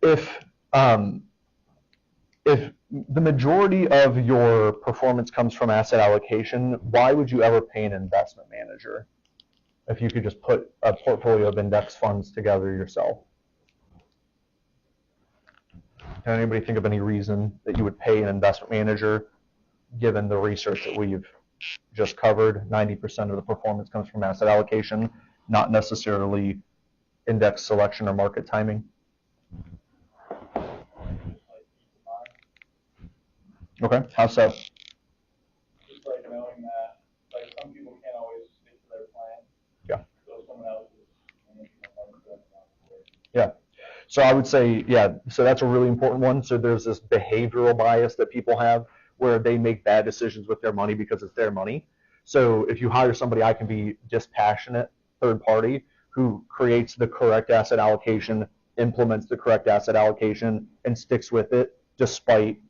if um, if the majority of your performance comes from asset allocation, why would you ever pay an investment manager if you could just put a portfolio of index funds together yourself? Can anybody think of any reason that you would pay an investment manager, given the research that we've just covered? 90% of the performance comes from asset allocation, not necessarily index selection or market timing. Okay, how so? Just like knowing that, like some people can't always stick to their plan. Yeah. So someone else is. Yeah. So I would say, yeah, so that's a really important one. So there's this behavioral bias that people have where they make bad decisions with their money because it's their money. So if you hire somebody, I can be dispassionate third party who creates the correct asset allocation, implements the correct asset allocation, and sticks with it despite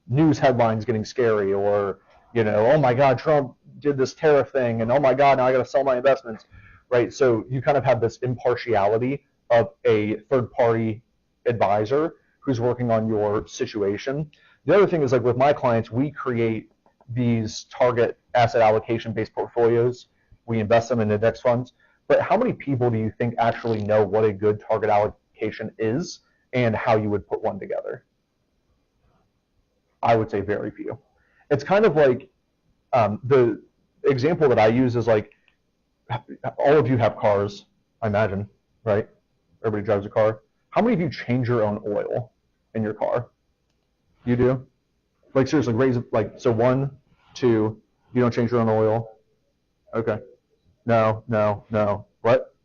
news headlines getting scary, or, oh my God, Trump did this tariff thing, and oh my God, now I got to sell my investments, right? So you kind of have this impartiality of a third-party advisor who's working on your situation. The other thing is, like with my clients, we create these target asset allocation-based portfolios. We invest them in index funds. But how many people do you think actually know what a good target allocation is and how you would put one together? I would say very few. It's kind of like the example that I use is like, all of you have cars, I imagine, right? Everybody drives a car. How many of you change your own oil in your car? You do? Like seriously, raise it, like, so 1, 2, you don't change your own oil? Okay. No. What?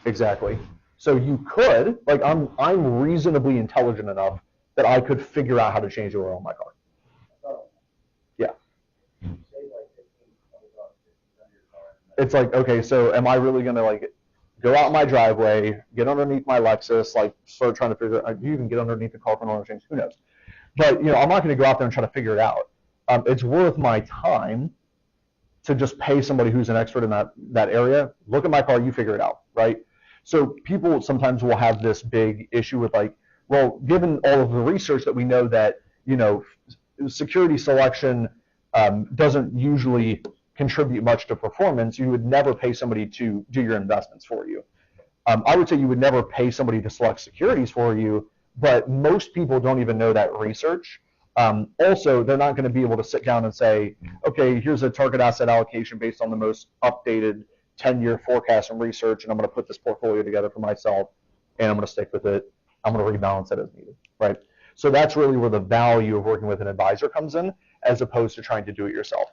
Exactly. So you could, like, I'm reasonably intelligent enough that I could figure out how to change the oil in my car. Yeah. It's like, okay, so am I really going to like go out my driveway, get underneath my Lexus, like start trying to figure out, do you even get underneath the car for an oil change? Who knows? But, I'm not going to go out there and try to figure it out. It's worth my time to just pay somebody who's an expert in that area. Look at my car, you figure it out, right? So people sometimes will have this big issue with like, well, given all of the research that we know that, security selection doesn't usually contribute much to performance, you would never pay somebody to do your investments for you. I would say you would never pay somebody to select securities for you, but most people don't even know that research. Also, they're not going to be able to sit down and say, okay, here's a target asset allocation based on the most updated 10-year forecast and research, and I'm going to put this portfolio together for myself, and I'm going to stick with it. I'm going to rebalance it as needed, right? So that's really where the value of working with an advisor comes in, as opposed to trying to do it yourself.